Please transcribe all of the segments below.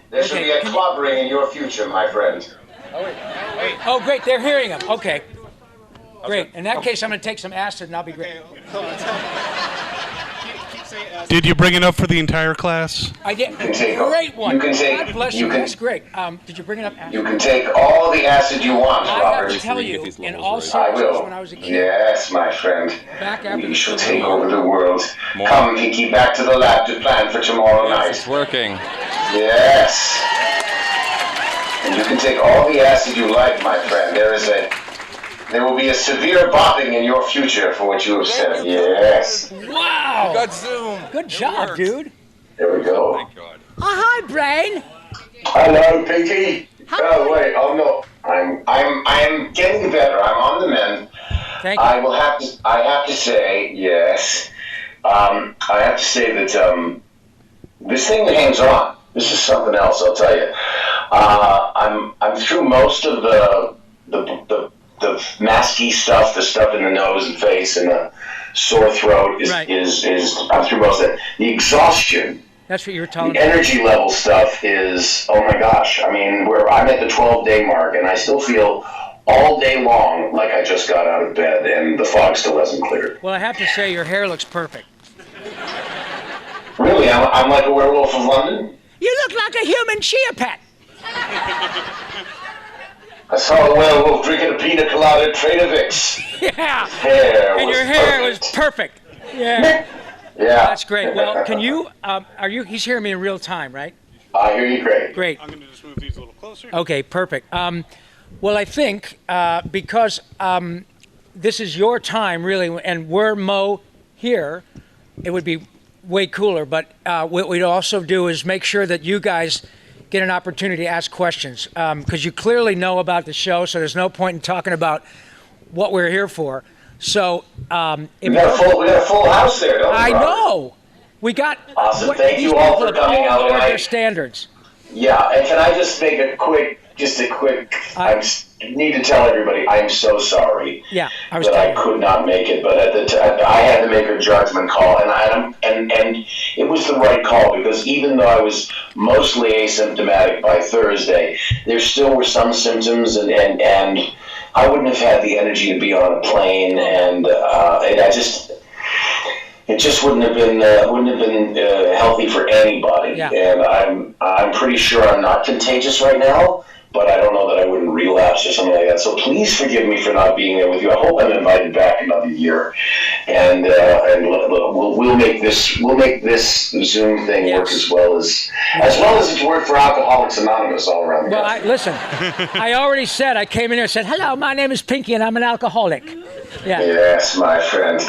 There should be a club ring in your future, my friend. Oh, wait. Oh, great. They're hearing him. Okay. Great. In that case, I'm going to take some acid and I'll be great. Did you bring it up for the entire class? I did. Great one. You can take. God bless you. That's great. Did you bring it up? You can take all the acid you want, I Robert. have to tell you, in all I seriousness, will. when I was a kid. Yes, my friend. Back after we shall take over the world. Come, Kiki, back to the lab to plan for tomorrow night. It's working. Yes. And you can take all the acid you like, my friend. There will be a severe bopping in your future for what you have said. Yes. Wow. Got Zoom. Good job, dude. There we go. Thank God. Hi, Brain. Hello, Pinky. Hi. Oh wait. Oh no. I'm getting better. I'm on the mend. Thank you. I have to say yes. I have to say that this thing that hangs on. This is something else. I'll tell you. I'm through most of the masky stuff, the stuff in the nose and face and the sore throat is I'm through most of it. The exhaustion. That's what you were telling me. me. The energy level stuff is, oh my gosh. I mean, I'm at the 12-day mark and I still feel all day long like I just got out of bed and the fog still hasn't cleared. Well, I have to say your hair looks perfect. Really? I'm like a werewolf of London? You look like a human chia pet. I saw a werewolf drinking a pina colada at Trader Vic's. Yeah. And your hair was perfect. Yeah. Yeah. That's great. Well, can you, he's hearing me in real time, right? I hear you great. Great. I'm going to just move these a little closer. Okay, perfect. Well, I think because this is your time, really, and we're Mo here, it would be way cooler. But what we'd also do is make sure that you guys get an opportunity to ask questions because you clearly know about the show, so there's no point in talking about what we're here for. So we got a full house there, don't we? I know. We got awesome. Thank you all for coming out tonight. Their standards. Yeah, and can I just make a quick? I need to tell everybody I'm so sorry. Yeah, I could not make it, but at the time I had to make a judgment call, and it was the right call because even though I was mostly asymptomatic by Thursday, there still were some symptoms, and I wouldn't have had the energy to be on a plane, and it just wouldn't have been healthy for anybody. Yeah. And I'm pretty sure I'm not contagious right now, but I don't know that I wouldn't relapse or something like that. So please forgive me for not being there with you. I hope I'm invited back another year, and we'll make this Zoom thing work as well as it's worked for Alcoholics Anonymous all around the country. Listen, I already said I came in here and said, hello, my name is Pinky and I'm an alcoholic. Yeah. Yes, my friend.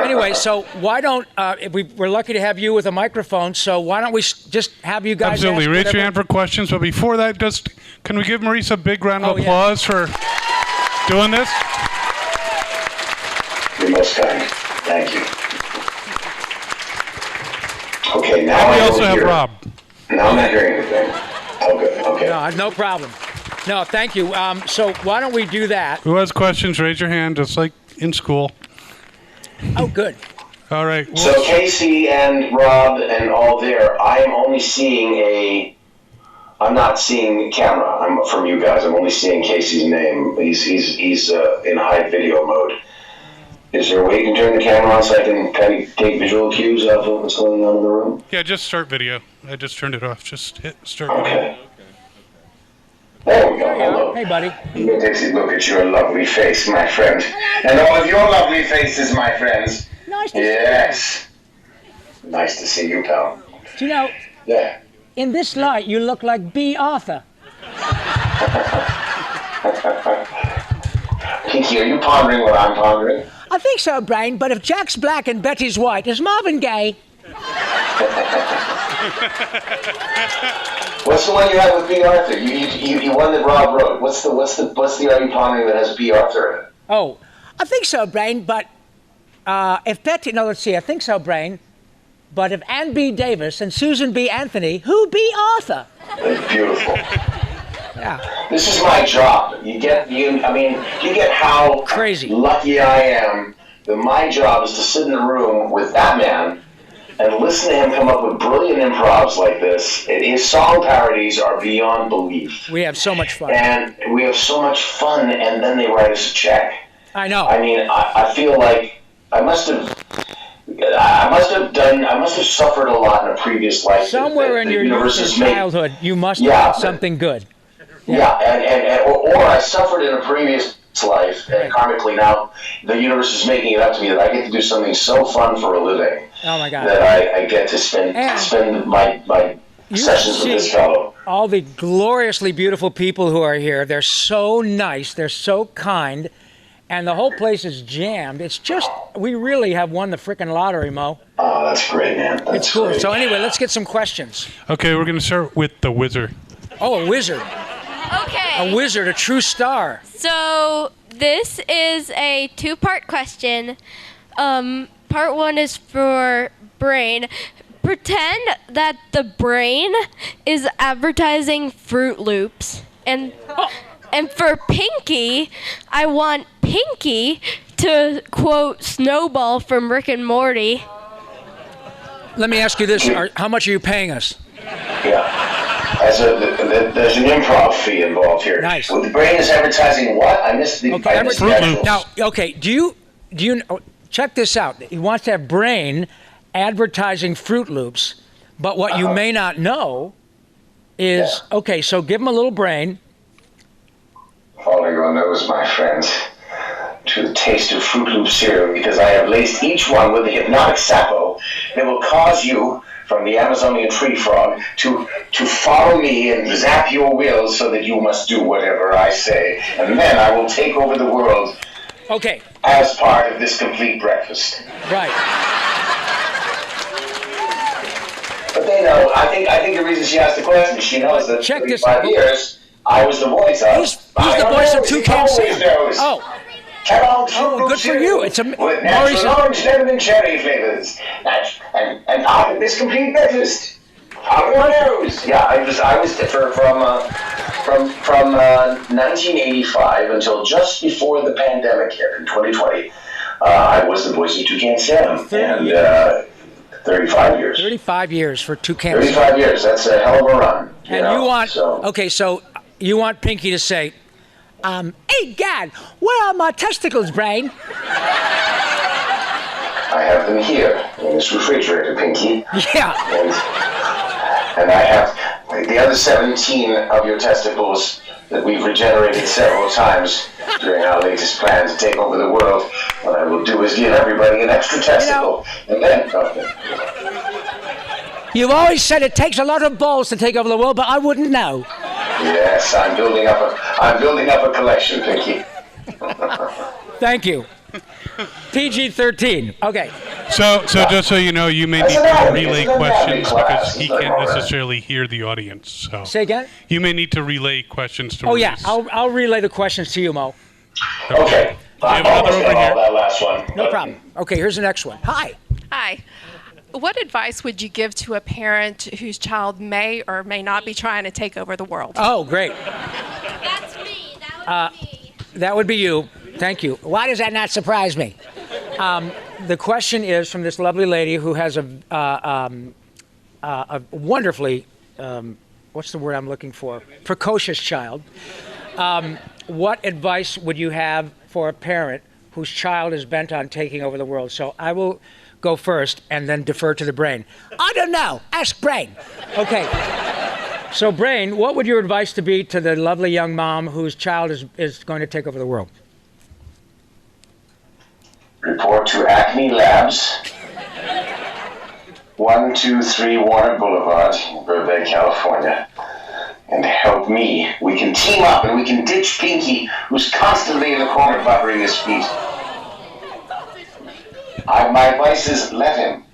Anyway, so why don't we're lucky to have you with a microphone? So why don't we just have you guys? Absolutely, raise your hand for questions. But before that, can we give Maurice a big round of applause for doing this? You're most kind. Thank you. Okay, now and we also have Rob. Now I'm not hearing anything. Oh, good. Okay. No problem. No, thank you. So why don't we do that? Who has questions? Raise your hand, just like in school. Oh, good. All right. So Casey and Rob and all there, I am only seeing I'm not seeing camera. From you guys. I'm only seeing Casey's name. He's in high video mode. Is there a way you can turn the camera on so I can kind of take visual cues of what's going on in the room? Yeah, just start video. I just turned it off. Just hit start video. There we go. Hello. Hey, buddy. Look at your lovely face, my friend. And all of your lovely faces, my friends. Nice to see you. Yes. Nice to see you, pal. Do you know? Yeah. In this light, you look like B. Arthur. Pinky, are you pondering what I'm pondering? I think so, Brain, but if Jack's black and Betty's white, is Marvin gay? What's the one you had with B. Arthur? You one that Rob wrote. What's the Are You Pondering that has B. Arthur in it? Oh, I think so, Brain, but if Betty... No, let's see, I think so, Brain. But if Ann B. Davis and Susan B. Anthony, who B. Arthur? That's beautiful. Yeah. This is my job. You get how crazy lucky I am that my job is to sit in a room with that man and listen to him come up with brilliant improvs like this. His song parodies are beyond belief. We have so much fun. And we have so much fun, and then they write us a check. I know. I mean, I feel like I must have suffered a lot in a previous life. Somewhere in your youth and childhood, you must have done something good. Or I suffered in a previous life, and karmically now the universe is making it up to me that I get to do something so fun for a living. Oh my God! That I get to spend my sessions with this fellow. All the gloriously beautiful people who are here, they're so nice, they're so kind, and the whole place is jammed. It's just, we really have won the frickin' lottery, Mo. Oh, that's great, man. It's cool. Great. So anyway, let's get some questions. Okay, we're going to start with the wizard. Oh, a wizard. Okay. A wizard, a true star. So this is a two-part question. Part one is for Brain. Pretend that the brain is advertising Fruit Loops. And for Pinky, I want Pinky to quote Snowball from Rick and Morty. Let me ask you this. How much are you paying us? Yeah. There's an improv fee involved here. Nice. Well, the brain is advertising what? I missed the actual. Now, okay, do you check this out. He wants to have Brain advertising Fruit Loops, but what you may not know is, okay, so give him a little Brain. Follow your nose, my friends, to the taste of Fruit Loop cereal, because I have laced each one with the hypnotic sapo that will cause you, from the Amazonian tree frog, to follow me and zap your will so that you must do whatever I say, and then I will take over the world. Okay. As part of this complete breakfast. Right. But they know. I think the reason she asked the question, she knows that for 35 years I was the voice of. He's the voice of Toucan Sam. Oh. Oh, good for you. It's a with natural orange, lemon, and cherry flavors. And part of this complete breakfast. Follow your nose. Yeah, I was from 1985 until just before the pandemic hit in 2020. I was the voice of Toucan Sam, and 35 years. 35 years for Toucan Sam. 35 years. That's a hell of a run. You want so you want Pinky to say, "Hey, God, where are my testicles, Brain?" I have them here in this refrigerator, Pinky. Yeah. And I have the other 17 of your testicles that we've regenerated several times during our latest plan to take over the world. What I will do is give everybody an extra testicle. And then... You've always said it takes a lot of balls to take over the world, but I wouldn't know. Yes, I'm building up a collection, Pinky. Thank you. PG-13. Okay. So just so you know, you may need to relay questions because he can't necessarily hear the audience. So say again. You may need to relay questions to. Oh yeah, I'll relay the questions to you, Mo. Okay. I have another over here. That last one. No problem. Okay, here's the next one. Hi. Hi. What advice would you give to a parent whose child may or may not be trying to take over the world? Oh, great. That's me. That would be me. That would be you. Thank you. Why does that not surprise me? The question is from this lovely lady who has a wonderfully, what's the word I'm looking for? Precocious child. What advice would you have for a parent whose child is bent on taking over the world? So I will go first and then defer to the Brain. I don't know. Ask Brain. Okay. So Brain, what would your advice to be to the lovely young mom whose child is going to take over the world? Report to Acme Labs, 123 Warner Boulevard, Burbank, California, and help me. We can team up and we can ditch Pinky, who's constantly in the corner buttering his feet. My advice is let him.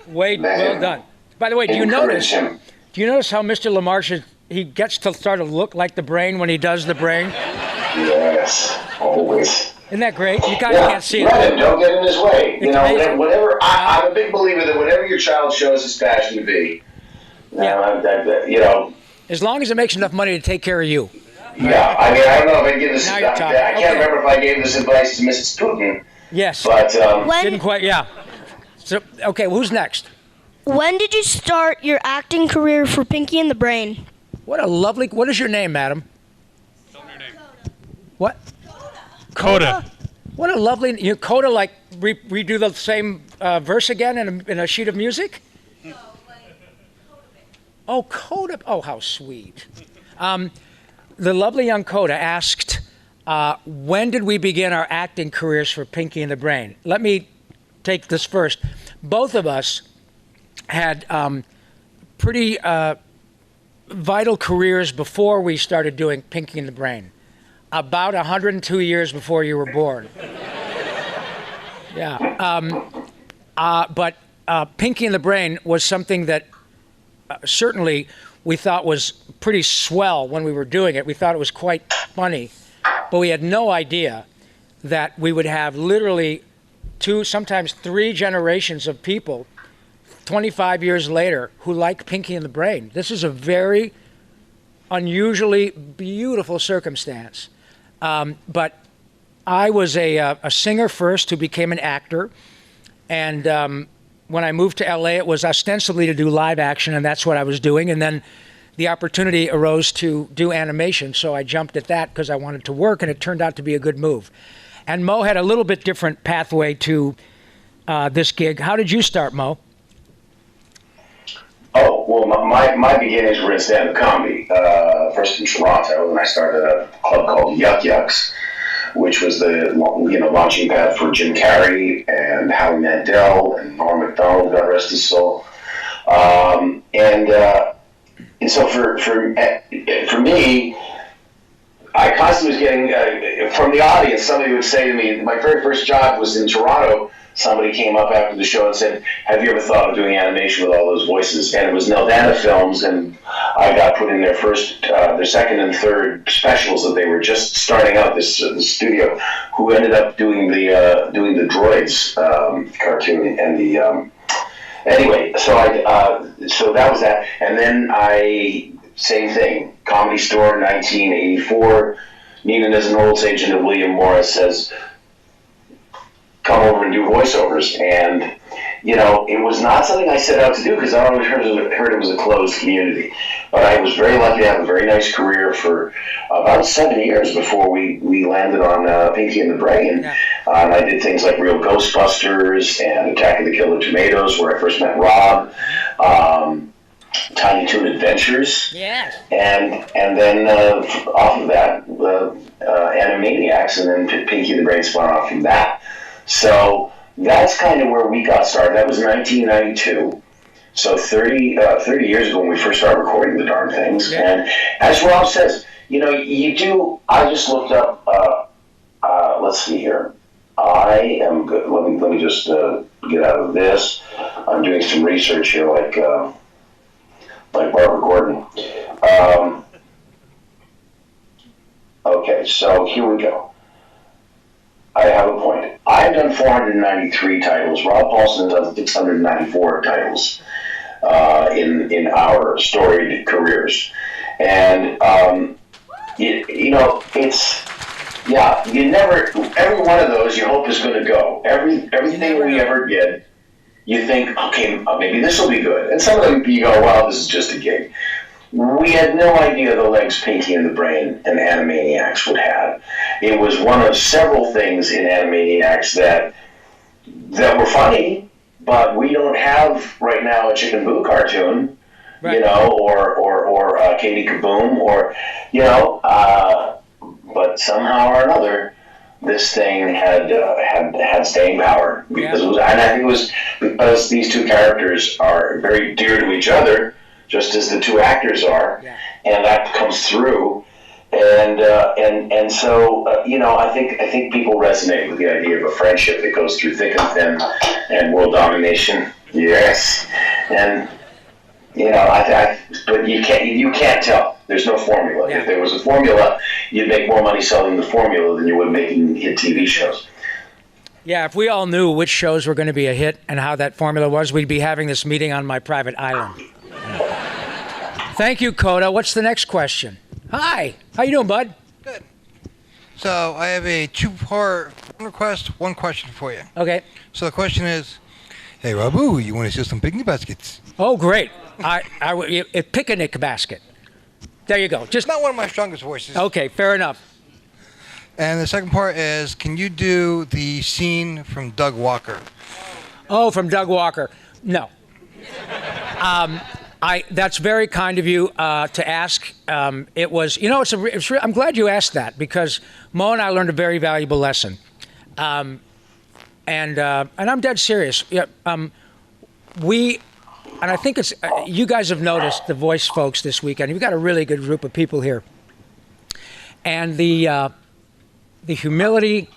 Well done. By the way, do you notice how Mr. LaMarche he gets to sort of look like the Brain when he does the Brain? Yes, always. Isn't that great? You guys can't see it. Let him. Don't get in his way. Whatever. I'm a big believer that whatever your child shows his passion to be, as long as it makes enough money to take care of you. Yeah, I mean, I don't know if I give this. I can't remember if I gave this advice to Mrs. Putin. Yes. But didn't quite. Yeah. So okay, who's next? When did you start your acting career for Pinky and the Brain? What is your name, madam? Tell me your name. What? Coda. What a lovely, Coda, like redo the same verse again in a sheet of music? No, like Coda. Oh, Coda. Oh, how sweet. The lovely young Coda asked, when did we begin our acting careers for Pinky and the Brain? Let me take this first. Both of us had pretty vital careers before we started doing Pinky and the Brain. About 102 years before you were born. Yeah. But Pinky and the Brain was something that certainly we thought was pretty swell when we were doing it. We thought it was quite funny. But we had no idea that we would have literally 2, sometimes 3 generations of people 25 years later who like Pinky and the Brain. This is a very unusually beautiful circumstance. But I was a singer first who became an actor. And when I moved to LA, it was ostensibly to do live action, and that's what I was doing. And then the opportunity arose to do animation, so I jumped at that because I wanted to work, and it turned out to be a good move. And Mo had a little bit different pathway to this gig. How did you start, Mo? Oh, well, my beginnings were in stand-up comedy. First in Toronto, and I started a club called Yuck Yucks, which was the launching pad for Jim Carrey and Howie Mandel and Norm Macdonald, God rest his soul. And so for me, I constantly was getting from the audience. Somebody would say to me, my very first job was in Toronto. Somebody came up after the show and said, "Have you ever thought of doing animation with all those voices?" And it was Neldana Films, and I got put in their second and third specials that they were just starting out this studio. Who ended up doing the Droids cartoon and the anyway. So so that was that, and then same thing. Comedy Store, 1984. Neenan, as an old agent of William Morris, says, "Come over and do voiceovers." And, it was not something I set out to do because I always heard it was a closed community. But I was very lucky to have a very nice career for about 7 years before we landed on Pinky and the Brain. Yeah. And I did things like Real Ghostbusters and Attack of the Killer Tomatoes, where I first met Rob. Tiny Toon Adventures. Yes. And then off of that, Animaniacs, and then Pinky and the Brain spun off from that. So that's kind of where we got started. That was 1992. So 30 years ago when we first started recording the darn things. Yeah. And as Rob says, I just looked up, let's see here. I am good. Let me just get out of this. I'm doing some research here like Barbara Gordon. Okay, so here we go. I have a point. I've done 493 titles. Rob Paulsen has done 694 titles in our storied careers. And, every one of those you hope is going to go. Everything we ever did, you think, okay, maybe this will be good. And some of them you go, wow, this is just a gig. We had no idea the legs Pinky and the Brain and Animaniacs would have. It was one of several things in Animaniacs that were funny, but we don't have right now a Chicken Boo cartoon, right. Or Katie Kaboom, but somehow or another, this thing had staying power because it was, and I think it was because these two characters are very dear to each other, just as the two actors are, and that comes through, and so I think people resonate with the idea of a friendship that goes through thick and thin, and world domination. Yes, and but you can't tell. There's no formula. Yeah. If there was a formula, you'd make more money selling the formula than you would making hit TV shows. Yeah, if we all knew which shows were going to be a hit and how that formula was, we'd be having this meeting on my private island. Thank you, Coda. What's the next question? Hi. How you doing, bud? Good. So I have a 2-part request, 1 question for you. Okay. So the question is Hey, Rabu, you want to steal some picnic baskets? Oh, great. A picnic basket. There you go. Just Not one of my strongest voices. okay. Fair enough. And the second part is, can you do the scene from Doug Walker? Oh, from Doug Walker. No. That's very kind of you to ask. It was, I'm glad you asked that because Mo and I learned a very valuable lesson. And I'm dead serious. Yeah, and I think it's, you guys have noticed the voice folks this weekend. You've got a really good group of people here. And the humility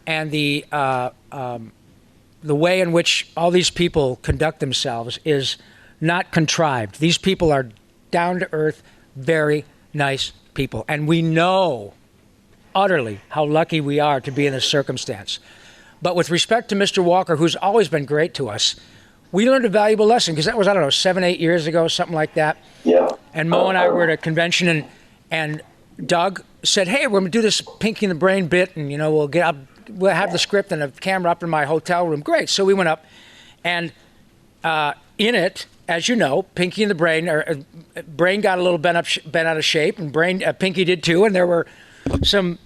and the way in which all these people conduct themselves is not contrived. These people are down-to-earth, very nice people. And we know utterly how lucky we are to be in this circumstance. But with respect to Mr. Walker, who's always been great to us, we learned a valuable lesson because that was, 7, 8 years ago, something like that. Yeah. And Mo and I were at a convention, and Doug said, "Hey, we're going to do this Pinky in the Brain bit, and we'll have the script and a camera up in my hotel room." Great. So we went up, and in it, as you know, Pinky in the Brain, Brain got a little bent out of shape, and Pinky did too, and there were some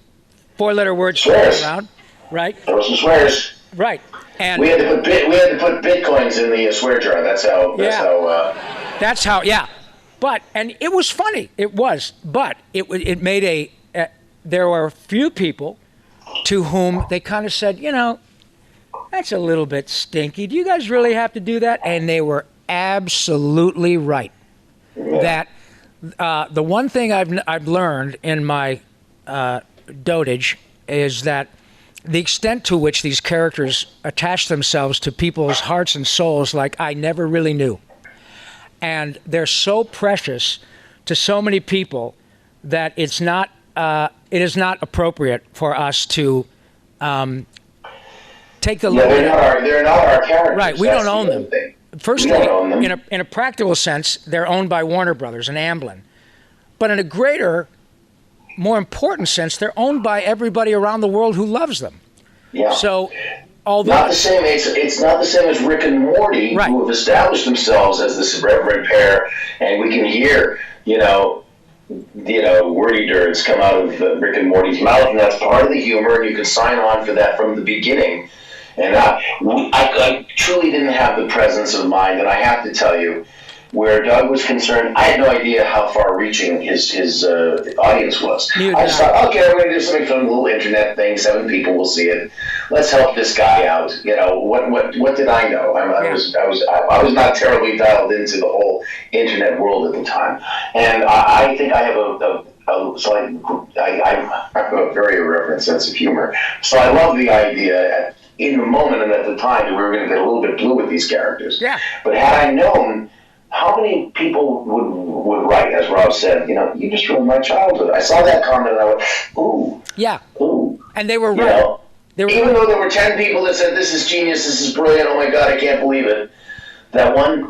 4-letter words thrown around, right? There were some swears. Right. And we had to put bitcoins in the swear jar. That's how. Yeah. But and it was funny. It was. But it made there were a few people to whom they kind of said, that's a little bit stinky. Do you guys really have to do that? And they were absolutely right. Yeah. That the one thing I've learned in my dotage is that the extent to which these characters attach themselves to people's hearts and souls like I never really knew. And they're so precious to so many people that it is not appropriate for us to take the look. They're not our characters. Right, we don't own them. Firstly, in a practical sense, they're owned by Warner Brothers and Amblin. But in a greater, more important sense, they're owned by everybody around the world who loves them. Yeah. So, although not the same, it's not the same as Rick and Morty, right, who have established themselves as this reverend pair, and we can hear, wordy dirts come out of Rick and Morty's mouth, and that's part of the humor, and you can sign on for that from the beginning. And I truly didn't have the presence of mind, and I have to tell you, where Doug was concerned, I had no idea how far-reaching his audience was. I just thought, okay, we're going to do something from a little internet thing. 7 people will see it. Let's help this guy out. What did I know? I was not terribly dialed into the whole internet world at the time, and I think I have I have a very irreverent sense of humor. So I love the idea in the moment and at the time that we were going to get a little bit blue with these characters. Yeah. But had I known, how many people would write, as Rob said, you just ruined my childhood. I saw that comment and I went, ooh. Yeah. Ooh. And they were right. Even though there were 10 people that said, this is genius, this is brilliant, oh my God, I can't believe it. That one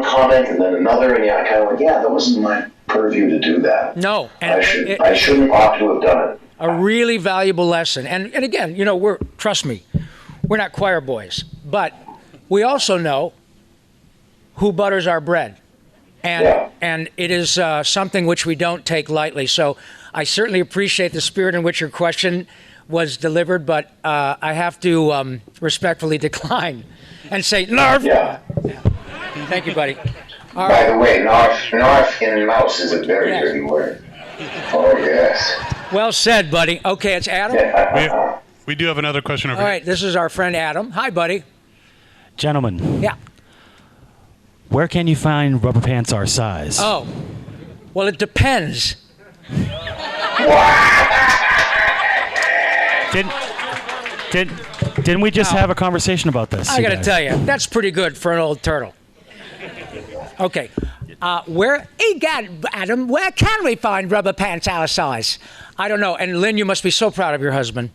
comment and then another, and I kind of went, that wasn't my purview to do that. No. And I shouldn't ought to have done it. A really valuable lesson. And again, trust me, we're not choir boys, but we also know who butters our bread. And it is something which we don't take lightly. So I certainly appreciate the spirit in which your question was delivered, but I have to respectfully decline and say, Narf! Yeah. Thank you, buddy. All right. By the way, Narf in mouse is a very dirty word. Oh, yes. Well said, buddy. Okay, it's Adam. We do have another question over here. here. All right, this is our friend Adam. Hi, buddy. Gentlemen. Yeah. Where can you find rubber pants our size? Oh, well, it depends. Didn't we just have a conversation about this? I got to tell you, that's pretty good for an old turtle. Okay. Adam, where can we find rubber pants our size? I don't know. And Lynn, you must be so proud of your husband.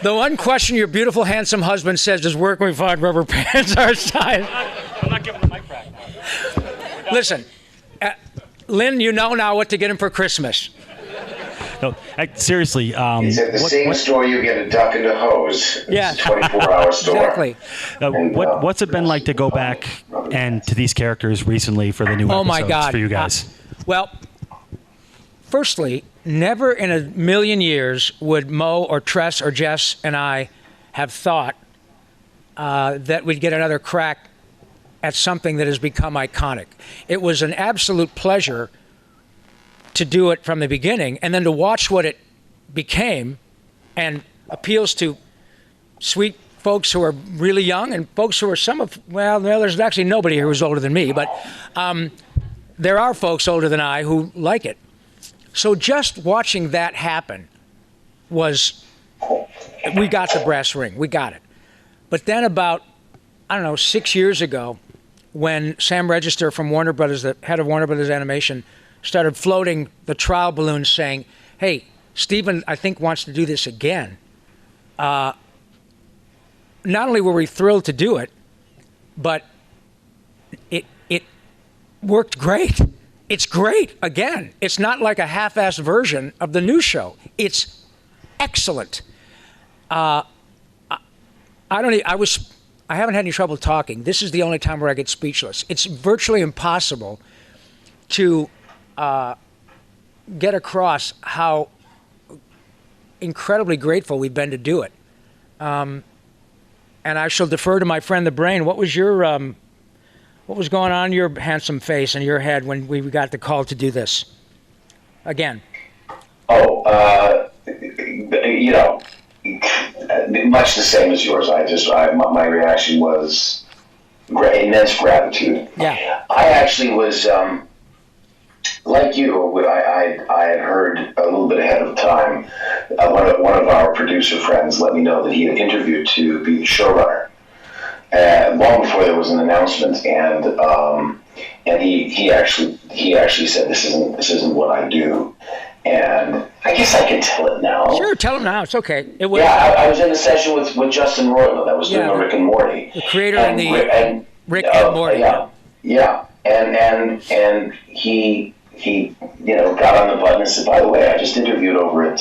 The one question your beautiful, handsome husband says is, where can we find rubber pants our size? I'm not giving the mic back. Listen, Lynn, you know now what to get him for Christmas. No, seriously. It's at the same store you get a duck and a hose. Yeah. It's a 24-hour store. Exactly. What's it been like to go back and to these characters recently for the new Oh episodes my God. for you guys? Well, firstly, never in a million years would Mo or Tress or Jess and I have thought that we'd get another crack at something that has become iconic. It was an absolute pleasure to do it from the beginning, and then to watch what it became and appeals to sweet folks who are really young and folks who are there's actually nobody here who's older than me, but there are folks older than I who like it. So just watching that happen we got the brass ring, we got it. But then about, 6 years ago, when Sam Register from Warner Brothers, the head of Warner Brothers Animation, started floating the trial balloon saying, hey, Steven, I think, wants to do this again. Not only were we thrilled to do it, but it worked great. It's great again. It's not like a half-assed version of the new show. It's excellent. I haven't had any trouble talking. This is the only time where I get speechless. It's virtually impossible to get across how incredibly grateful we've been to do it. And I shall defer to my friend the Brain. What was going on in your handsome face and your head when we got the call to do this again? Much the same as yours. My reaction was immense gratitude. Yeah. I actually was, like you, I had heard a little bit ahead of time. One of our producer friends let me know that he had interviewed to be the showrunner. Long before there was an announcement, and he actually said, this isn't what I do. And I guess I can tell it now. Sure, tell him now. It's okay. I was in a session with Justin Roiland. I was doing a Rick and Morty. The creator and Rick and Morty. Yeah. And he got on the button and said, by the way, I just interviewed over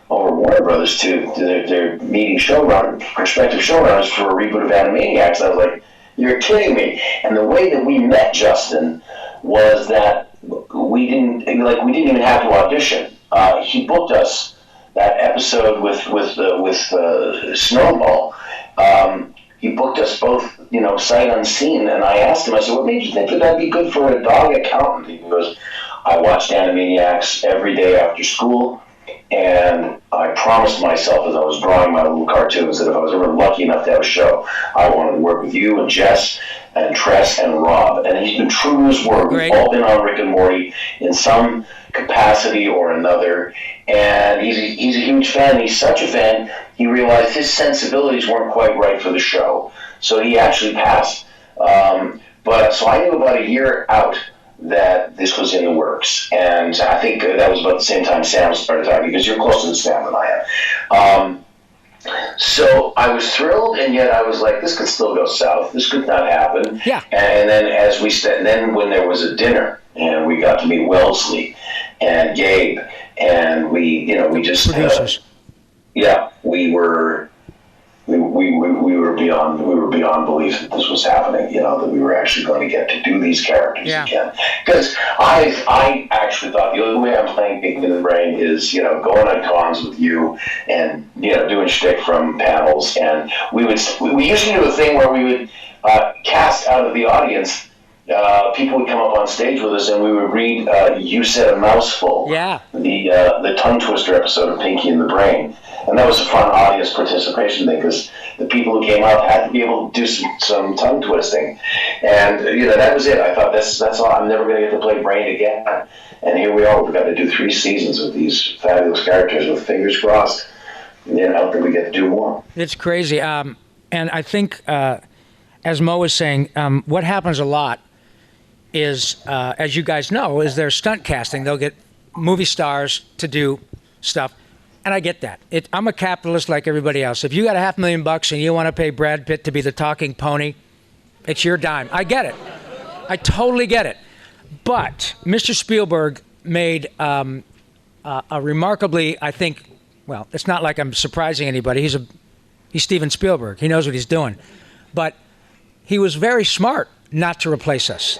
Warner Brothers they're meeting prospective showrunners for a reboot of Animaniacs. I was like, you're kidding me. And the way that we met Justin was that we didn't even have to audition. He booked us that episode with Snowball. He booked us both, sight unseen. And I asked him, I said, what made you think that that'd be good for a dog accountant? He goes, I watched Animaniacs every day after school. And I promised myself as I was drawing my little cartoons that if I was ever lucky enough to have a show, I wanted to work with you and Jess and Tress and Rob. And he's been true to his word. Great. We've all been on Rick and Morty in some capacity or another. And he's a huge fan. He's such a fan, he realized his sensibilities weren't quite right for the show. So he actually passed. So I knew about a year out that this was in the works. And I think that was about the same time Sam started talking, because you're closer to Sam than I am. So I was thrilled, and yet I was like, this could still go south. This could not happen. Yeah. And then when there was a dinner, and we got to meet Wellesley and Gabe, and we just producers. We were beyond belief that this was happening, that we were actually going to get to do these characters again. Because I actually thought the only way I'm playing Pinky in the Brain is, going on cons with you and, doing shtick from panels. And we used to do a thing where we would cast out of the audience. People would come up on stage with us and we would read You Said a Mouthful. Yeah. The tongue twister episode of Pinky in the Brain. And that was a fun audience participation thing, because the people who came up had to be able to do some tongue twisting. And, that was it. I thought, that's all. I'm never going to get to play Brain again. And here we are. We've got to do 3 seasons with these fabulous characters with fingers crossed. And I hope that we get to do more. It's crazy. And I think, as Mo was saying, what happens a lot is, as you guys know, is their stunt casting. They'll get movie stars to do stuff. And I get that. I'm a capitalist like everybody else. If you got $500,000 and you want to pay Brad Pitt to be the talking pony, it's your dime. I get it. I totally get it. But Mr. Spielberg made a remarkably, I think, well, it's not like I'm surprising anybody. He's Steven Spielberg. He knows what he's doing. But he was very smart not to replace us.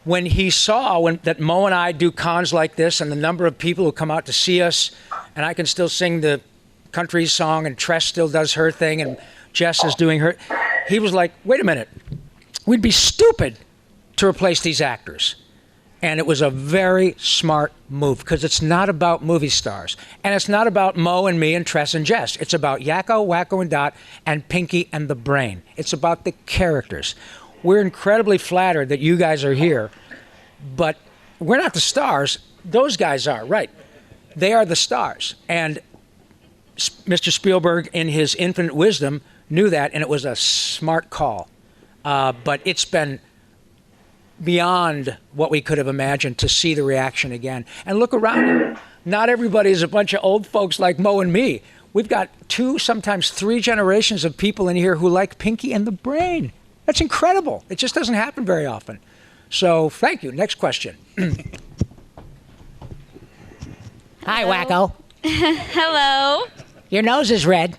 When he saw that Mo and I do cons like this and the number of people who come out to see us, and I can still sing the country song and Tress still does her thing and Jess is doing her, he was like, wait a minute, we'd be stupid to replace these actors. And it was a very smart move because it's not about movie stars. And it's not about Mo and me and Tress and Jess. It's about Yakko, Wacko, and Dot and Pinky and the Brain. It's about the characters. We're incredibly flattered that you guys are here, but we're not the stars. Those guys are, right. They are the stars. And Mr. Spielberg, in his infinite wisdom, knew that, and it was a smart call. But it's been beyond what we could have imagined to see the reaction again. And look around here. Not everybody is a bunch of old folks like Mo and me. We've got 2, sometimes 3 generations of people in here who like Pinky and the Brain. That's incredible. It just doesn't happen very often. So thank you. Next question. Hi, Wacko. Hello. Your nose is red.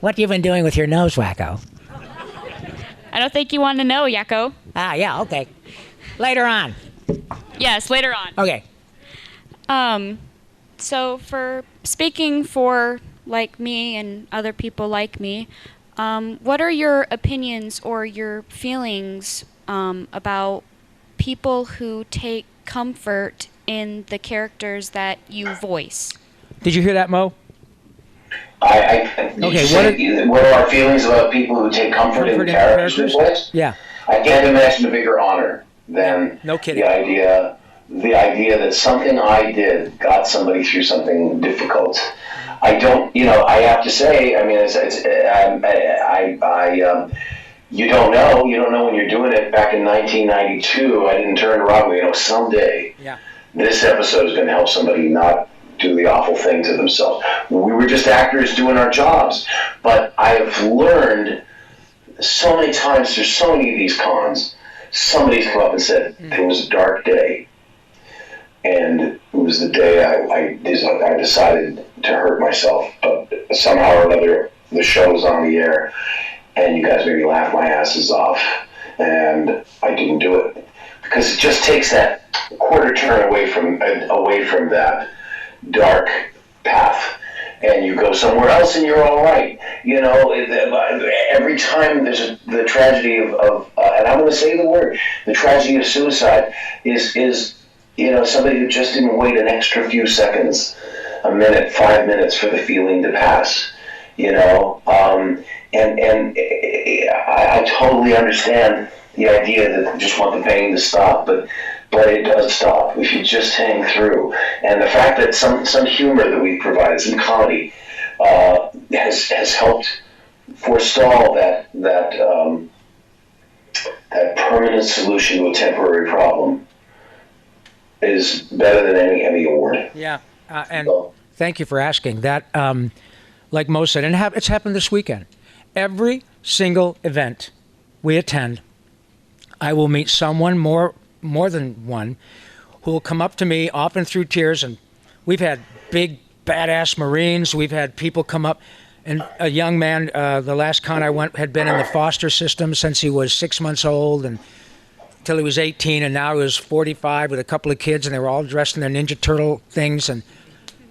What have you been doing with your nose, Wacko? I don't think you want to know, Yakko. Ah, yeah, okay. Later on. Yes, later on. Okay. So for speaking for like me and other people like me, what are your opinions or your feelings about people who take comfort in the characters that you voice? Did you hear that, Mo? Okay, what are our feelings about people who take comfort in characters we voice? Yeah. I can't imagine a bigger honor than no kidding. the idea that something I did got somebody through something difficult. I don't, I have to say, I mean, you don't know when you're doing it. Back in 1992, I didn't turn around, someday this episode is going to help somebody not do the awful thing to themselves. We were just actors doing our jobs. But I have learned so many times, there's so many of these cons, somebody's come up and said, it was a dark day. And it was the day I decided to hurt myself. But somehow or another, the show's on the air, and you guys made me laugh my asses off. And I didn't do it. Because it just takes that quarter turn away from that dark path, and you go somewhere else and you're all right. Every time there's the tragedy of and I'm going to say the word, the tragedy of suicide is somebody who just didn't wait an extra few seconds, a minute, 5 minutes for the feeling to pass. And I totally understand the idea that they just want the pain to stop, but it does stop if you just hang through. And the fact that some humor that we provided, some comedy, has helped forestall that permanent solution to a temporary problem is better than any Emmy award. Yeah, and thank you for asking that. Like Mo said, and it's happened this weekend. Every single event we attend, I will meet someone more than one who will come up to me, often through tears, and we've had big badass Marines. We've had people come up, and a young man, the last con I went, had been in the foster system since he was 6 months old and until he was 18, and now he was 45 with a couple of kids, and they were all dressed in their Ninja Turtle things. And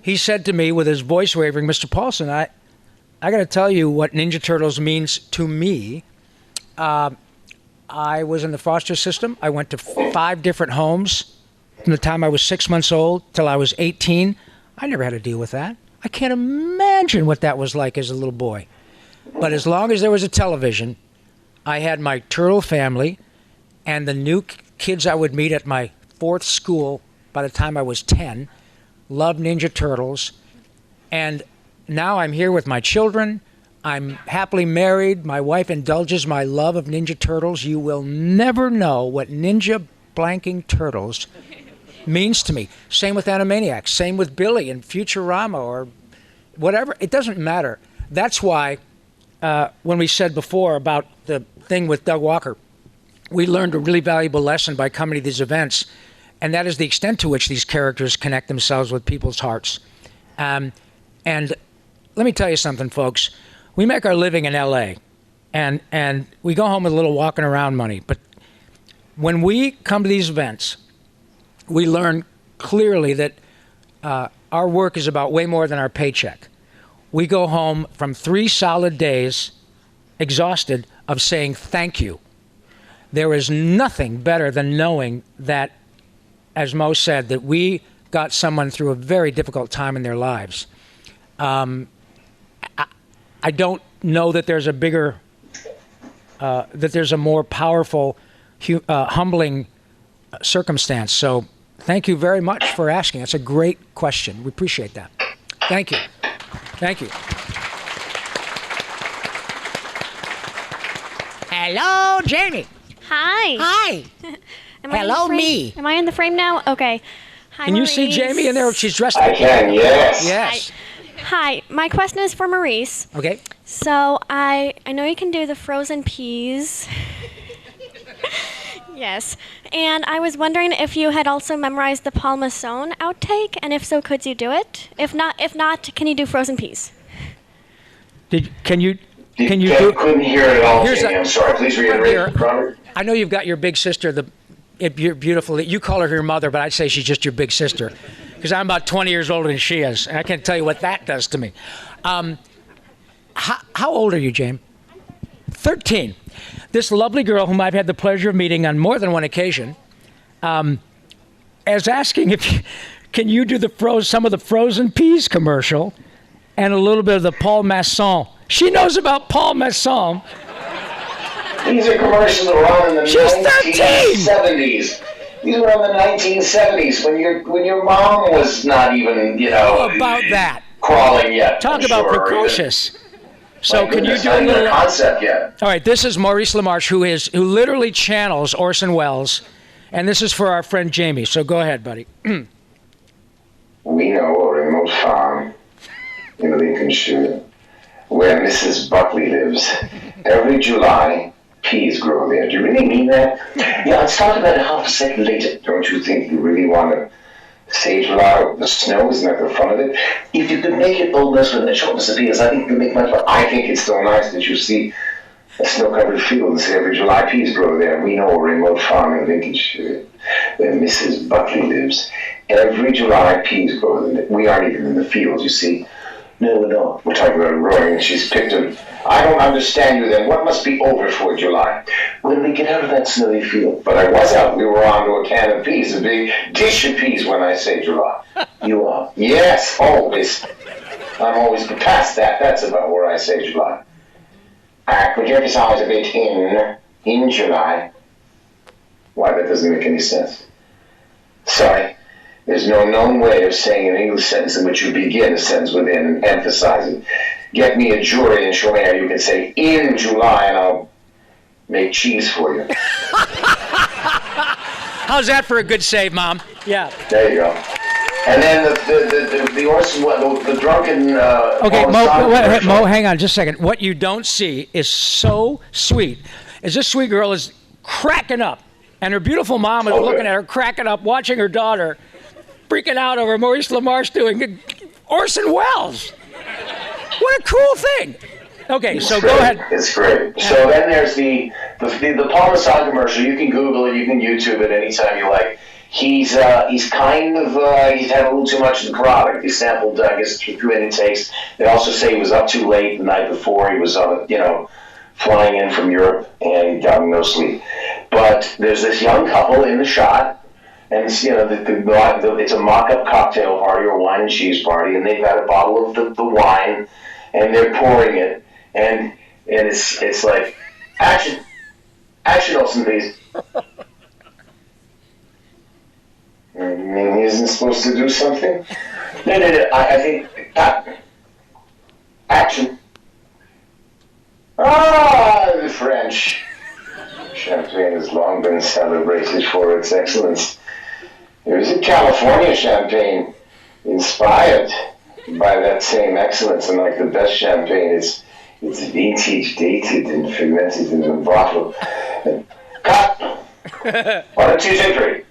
he said to me with his voice wavering, Mr. Paulsen, I got to tell you what Ninja Turtles means to me. I was in the foster system. I went to 5 different homes from the time I was 6 months old till I was 18. I never had to deal with that. I can't imagine what that was like as a little boy. But as long as there was a television, I had my turtle family and the new kids I would meet at my 4th school by the time I was 10 loved Ninja Turtles. And now I'm here with my children. I'm happily married. My wife indulges my love of Ninja Turtles. You will never know what Ninja blanking Turtles means to me. Same with Animaniacs. Same with Billy and Futurama or whatever. It doesn't matter. That's why when we said before about the thing with Doug Walker, we learned a really valuable lesson by coming to these events. and that is the extent to which these characters connect themselves with people's hearts. And let me tell you something, folks. We make our living in L.A., and we go home with a little walking around money. But when we come to these events, we learn clearly that our work is about way more than our paycheck. We go home from 3 solid days exhausted of saying thank you. There is nothing better than knowing that, as Mo said, that we got someone through a very difficult time in their lives. I don't know that there's a bigger, that there's a more powerful, humbling circumstance. So thank you very much for asking. That's a great question. We appreciate that. Thank you. Thank you. Hello, Jamie. Hi. Hi. Hello, me. Am I in the frame now? Okay. Hi, Can you see Maurice. Jamie in there? She's dressed. I can, yes. Yes. Hi. My question is for Maurice. Okay. So I know you can do the frozen peas. Yes. And I was wondering if you had also memorized the Paulsen outtake, and if so, could you do it? If not, can you do frozen peas? Can you do? Couldn't hear it all, Here's Jamie. a- I'm sorry. Please reiterate, Robert. I know you've got your big sister, you're beautiful. You call her your mother, but I'd say she's just your big sister, because I'm about 20 years older than she is, and I can't tell you what that does to me. How old are you, James? 13. This lovely girl, whom I've had the pleasure of meeting on more than one occasion, is asking can you do some of the frozen peas commercial and a little bit of the Paul Masson. She knows about Paul Masson. These are commercials around in the She's 1970s. These were in the 1970s when your mom was not even, How about that? crawling yet. Talk I'm about sure. precocious. So My can you goodness, do I a didn't get little concept yet? All right, this is Maurice LaMarche, who literally channels Orson Welles, and this is for our friend Jamie. So go ahead, buddy. We know a remote farm in Lincolnshire where Mrs. Buckley lives. Every July, peas grow there. Do you really mean that? Yeah, let's talk about it half a second later. Don't you think you really want to save a lot of the snow? Isn't that the fun of it? If you could make it almost when the shortness appears, I think you could make much fun. I think it's still nice that you see a snow-covered field and say every July peas grow there. We know a remote farm in Lincolnshire where Mrs. Buckley lives. Every July peas grow there. We aren't even in the field, you see. No, we're not. We're talking about growing. She's picked them. I don't understand you then. What must be over for July? When we get out of that snowy field. But I was out. We were on to a can of peas, a big dish of peas when I say July. You are? Yes, always. I'm always past that. That's about where I say July. Could you emphasize a bit in July? Why, that doesn't make any sense. Sorry. There's no known way of saying an English sentence in which you begin a sentence with in and emphasize it. Get me a jury and show me how you can say in July and I'll make cheese for you. How's that for a good save, Mom? Yeah. There you go. And then the Orson, the drunken... Okay, Mo, hang on just a second. What you don't see is so sweet. Is this sweet girl is cracking up, and her beautiful mom is looking at her, cracking up, watching her daughter freaking out over Maurice LaMarche doing Orson Welles. What a cool thing. Okay, so go ahead. It's great. So then there's the Paulsen commercial. You can Google it, you can YouTube it anytime you like. He's kind of he's had a little too much of the product. He sampled, I guess, too many takes. They also say he was up too late the night before. He was flying in from Europe and got no sleep. But there's this young couple in the shot. And it's, it's a mock-up cocktail party or wine and cheese party, and they've got a bottle of the wine, and they're pouring it, and it's like, action, Olsen, please. I mean, he isn't supposed to do something? No, I think, action. The French. Champagne has long been celebrated for its excellence. Here's a California champagne inspired by that same excellence, and like the best champagne, it's vintage dated and fermented in a bottle. Cut! 1, 2, 3.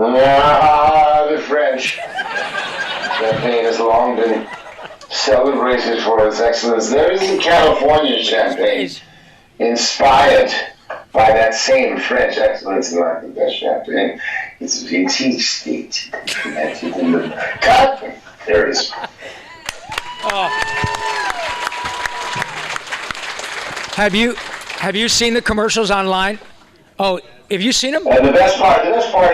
The French. Champagne has long been celebrated for its excellence. There is a California champagne inspired by that same French excellence, not the best champagne. It's vintage state. Invented in the cut. There it is. Have you seen the commercials online? Oh, have you seen them? The best part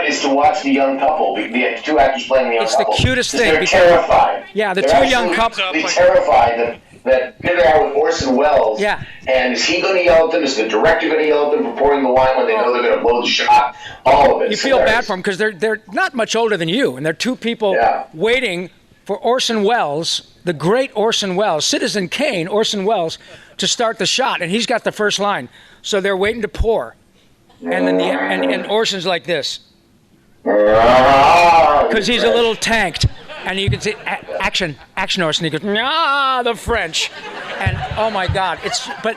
is to watch the young couple. The two actors playing the young couple. It's the cutest thing. They're terrified. Yeah, they're two young couples. They're terrified that here they are with Orson Welles. Yeah. And is he going to yell at them? Is the director going to yell at them for pouring the wine when they know they're going to blow the shot? All of it. You feel bad for them because they're not much older than you, and they're two people waiting for Orson Welles, the great Orson Welles, Citizen Kane, Orson Welles, to start the shot, and he's got the first line. So they're waiting to pour. And then and Orson's like this, because he's a little tanked, and you can see action, Orson. He goes, the French, and oh my God,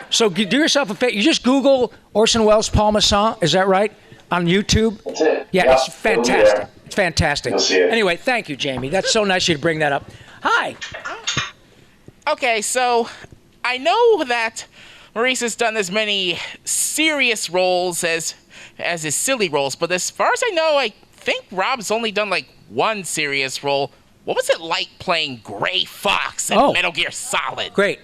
so do yourself a favor. You just Google Orson Welles Paulsen. Is that right? On YouTube. That's it. Yeah, it's fantastic. It's fantastic. You'll see it. Anyway, thank you, Jamie. That's so nice of you to bring that up. Hi. Okay, so I know that Maurice has done as many serious roles as his silly roles, but as far as I know, I think Rob's only done like one serious role. What was it like playing Gray Fox in Metal Gear Solid? Great.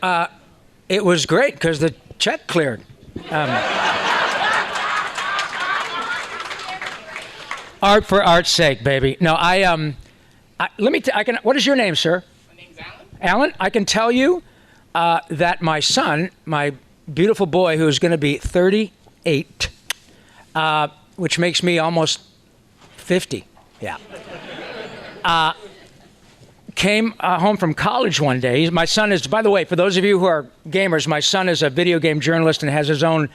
It was great because the check cleared. Art for art's sake, baby. No, what is your name, sir? My name's Alan. Alan, I can tell you that my son, my beautiful boy, who's going to be 38, which makes me almost 50. Yeah. Came home from college one day. My son is, by the way, for those of you who are gamers, my son is a video game journalist and has his own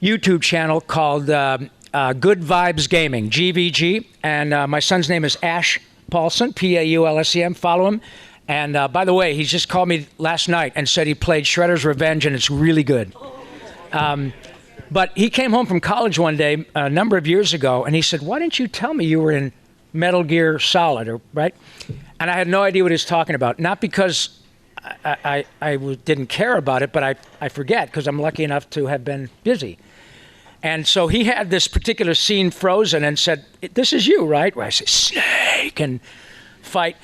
YouTube channel called Good Vibes Gaming, GVG. And my son's name is Ash Paulsen, Paulsem. Follow him. And by the way, he just called me last night and said he played Shredder's Revenge, and it's really good. But he came home from college one day a number of years ago, and he said, "Why didn't you tell me you were in Metal Gear Solid?" Right? And I had no idea what he was talking about. Not because I didn't care about it, but I forget because I'm lucky enough to have been busy. And so he had this particular scene frozen and said, "This is you, right?" Where I say, "Snake," and fight.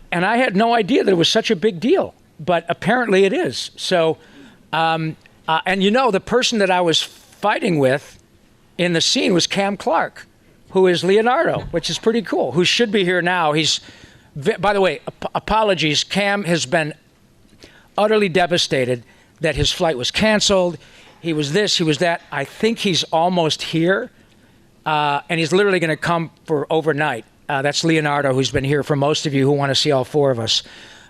And I had no idea that it was such a big deal, but apparently it is. So, and the person that I was fighting with in the scene was Cam Clark, who is Leonardo, which is pretty cool, who should be here now. By the way, apologies. Cam has been utterly devastated that his flight was canceled. He was this, he was that. I think he's almost here, and he's literally going to come for overnight. That's Leonardo, who's been here for most of you who want to see all four of us.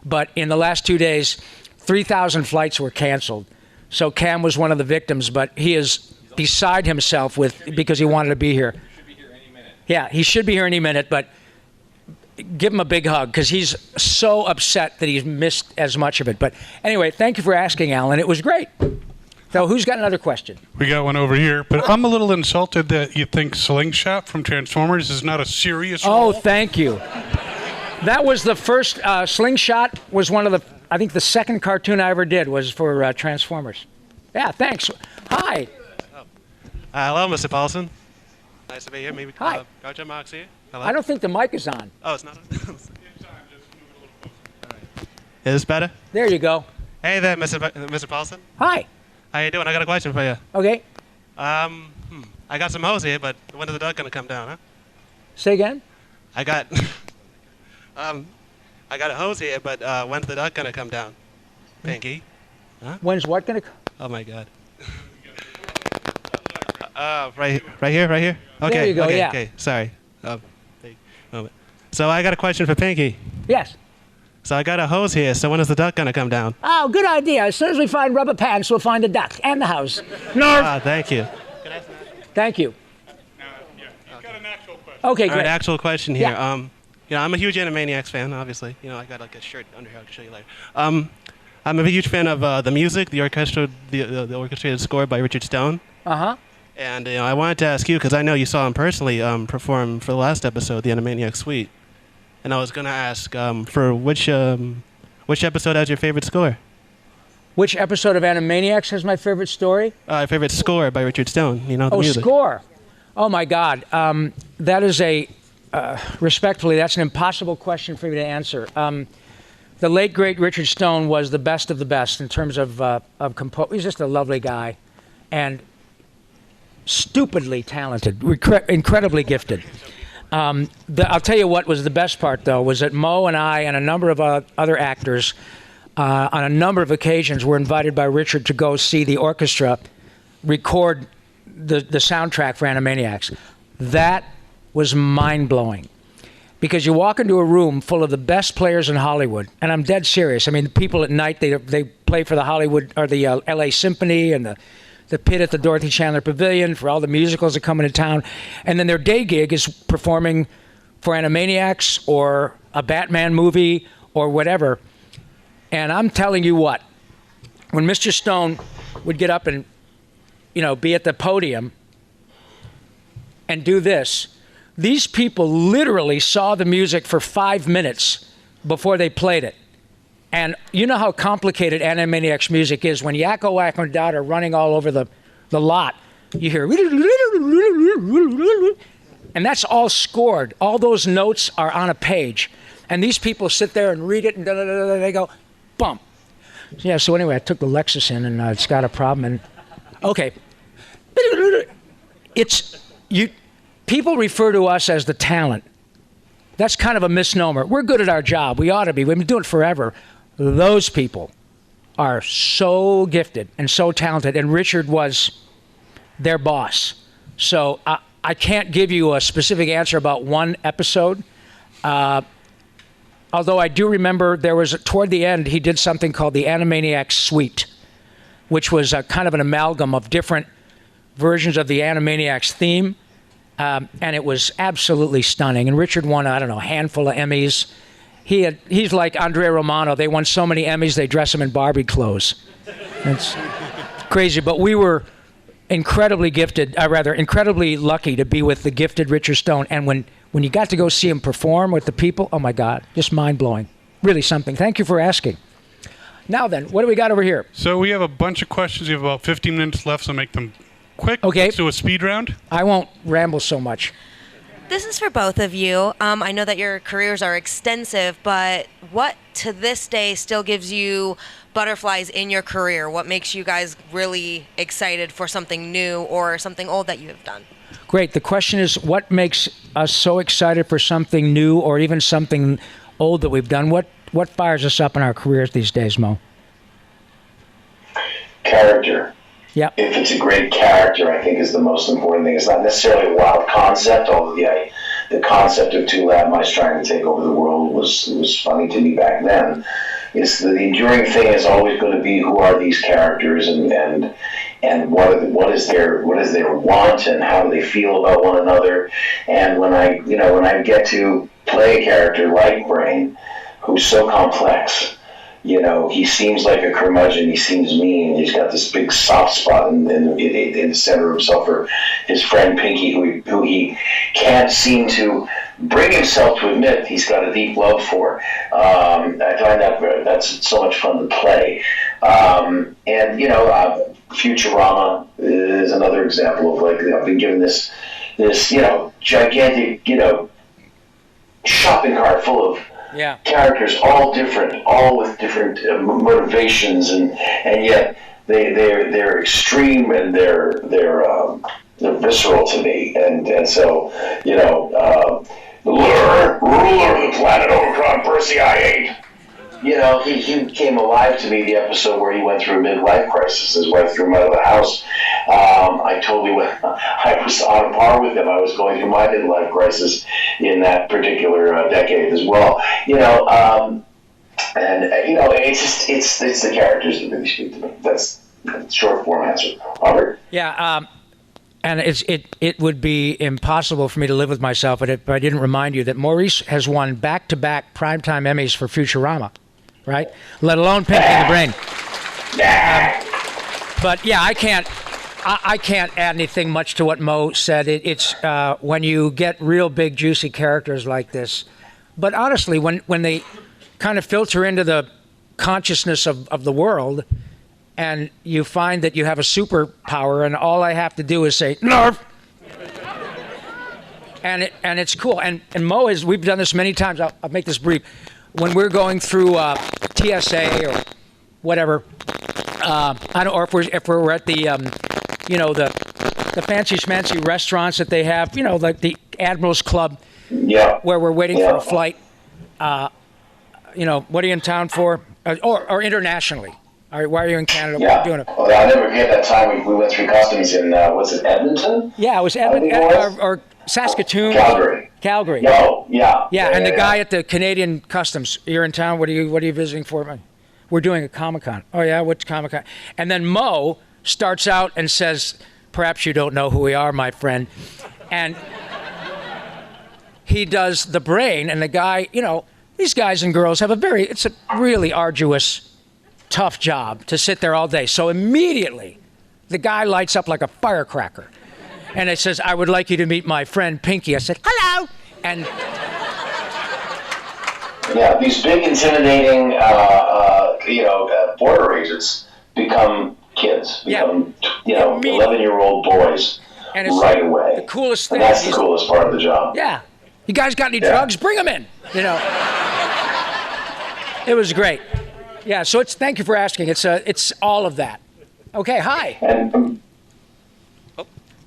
But in the last 2 days, 3,000 flights were canceled. So Cam was one of the victims, but he is beside himself because he wanted to be here. He should be here any minute. Yeah, he should be here any minute, but give him a big hug because he's so upset that he's missed as much of it. But anyway, thank you for asking, Alan. It was great. So who's got another question? We got one over here, but I'm a little insulted that you think Slingshot from Transformers is not a serious role. Oh, thank you. That was the first, Slingshot was one of the, I think the second cartoon I ever did was for Transformers. Yeah, thanks. Hi. Hello, Mr. Paulsen. Nice to be here. Maybe Hi. Roger Marks here. Hello. I don't think the mic is on. Oh, it's not on? Is this better? There you go. Hey there, Mr. Paulsen. Hi. How you doing? I got a question for you. Okay. I got some hose here, but when is the duck gonna come down, huh? Say again? I got I got a hose here, but when's the duck gonna come down? Pinky? Huh? When's what gonna come? Oh my God. Right here. Okay. There you go, okay, yeah. Okay. Sorry. Moment. So I got a question for Pinky. Yes. So I got a hose here. So when is the duck gonna come down? Oh, good idea. As soon as we find rubber pants, we'll find the duck and the house. Nerf. Thank you. Thank you. He's got an actual question. Okay, All great. right, actual question here. Yeah. I'm a huge Animaniacs fan, obviously. I got like a shirt under here. I can show you later. I'm a huge fan of the music, the orchestrated score by Richard Stone. Uh-huh. And I wanted to ask you, because I know you saw him personally perform for the last episode, the Animaniacs Suite. And I was going to ask for which episode has your favorite score? Which episode of Animaniacs has my favorite story? Favorite score by Richard Stone. The music. Score. Oh, my God. That is respectfully, that's an impossible question for me to answer. The late, great Richard Stone was the best of the best in terms of He's just a lovely guy and stupidly talented, incredibly gifted. I'll tell you what was the best part, though, was that Mo and I and a number of other actors on a number of occasions were invited by Richard to go see the orchestra record the soundtrack for Animaniacs. That was mind-blowing. Because you walk into a room full of the best players in Hollywood, and I'm dead serious. I mean, the people at night, they play for the Hollywood, or the LA Symphony and the pit at the Dorothy Chandler Pavilion for all the musicals that come into town. And then their day gig is performing for Animaniacs or a Batman movie or whatever. And I'm telling you what, when Mr. Stone would get up and, be at the podium and do this, these people literally saw the music for 5 minutes before they played it. And you know how complicated Animaniacs music is. When Yakko, Wacko, and Dot are running all over the lot, you hear, and that's all scored. All those notes are on a page. And these people sit there and read it, and they go, bump. Yeah, so anyway, I took the Lexus in, and it's got a problem. And okay. People refer to us as the talent. That's kind of a misnomer. We're good at our job. We ought to be. We've been doing it forever. Those people are so gifted and so talented, and Richard was their boss. So I can't give you a specific answer about one episode. Although I do remember toward the end, he did something called the Animaniacs Suite, which was a kind of an amalgam of different versions of the Animaniacs theme. And it was absolutely stunning. And Richard won, a handful of Emmys. He's like Andrea Romano. They won so many Emmys, they dress him in Barbie clothes. It's crazy. But we were incredibly incredibly lucky to be with the gifted Richard Stone. And when you got to go see him perform with the people, oh my God, just mind-blowing. Really something. Thank you for asking. Now then, what do we got over here? So we have a bunch of questions. You have about 15 minutes left, so make them quick. Okay. Let's do a speed round. I won't ramble so much. This is for both of you. I know that your careers are extensive, but what to this day still gives you butterflies in your career? What makes you guys really excited for something new or something old that you have done? Great. The question is, what makes us so excited for something new or even something old that we've done? What fires us up in our careers these days, Mo? Character. Yep. If it's a great character, I think is the most important thing. It's not necessarily a wild concept, although the concept of two lab mice trying to take over the world was funny to me back then. It's the enduring thing is always going to be who are these characters and what is their want and how do they feel about one another. And when I get to play a character like Brain, who's so complex. He seems like a curmudgeon. He seems mean. He's got this big soft spot in the center of himself for his friend Pinky, who he can't seem to bring himself to admit he's got a deep love for. I find that's so much fun to play. Futurama is another example of I've been given this gigantic shopping cart full of characters, all different, all with different motivations, and yet they're extreme and they're visceral to me, and so ruler of the planet Omicron, Percy I-8. He came alive to me the episode where he went through a midlife crisis. His wife threw him out of the house. I totally went. I was on par with him. I was going through my midlife crisis in that particular decade as well. It's the characters that really speak to me. That's a short form answer. Robert? Yeah. And it would be impossible for me to live with myself if I didn't remind you that Maurice has won back-to-back primetime Emmys for Futurama, right? Let alone Pinky and the Brain. But yeah, I I can't add anything much to what Mo said. It's when you get real big, juicy characters like this. But honestly, when they kind of filter into the consciousness of the world, and you find that you have a superpower, and all I have to do is say, Nerf! And it's cool. And Mo we've done this many times. I'll make this brief. When we're going through TSA or whatever, or if we're at the the fancy schmancy restaurants that they have, like the Admiral's Club, where we're waiting for a flight. What are you in town for? Or internationally? All right, why are you in Canada? What are you doing? Well, I'll never forget that time we went through customs in, was it Edmonton? Yeah, it was Edmonton or Saskatoon. Calgary. No, yeah. Yeah, and the guy at the Canadian Customs, you're in town, what are you visiting for? We're doing a Comic-Con. Oh, yeah, what's Comic-Con? And then Mo starts out and says, perhaps you don't know who we are, my friend. And he does the brain, and the guy, these guys and girls have it's a really arduous, tough job to sit there all day. So immediately, the guy lights up like a firecracker. And it says, I would like you to meet my friend Pinky. I said, hello! And yeah, these big, intimidating, border agents become kids, become 11-year-old boys right away. The coolest thing. And that's the coolest part of the job. Yeah. You guys got any drugs? Bring them in. It was great. Yeah. So thank you for asking. It's all of that. Okay. Hi.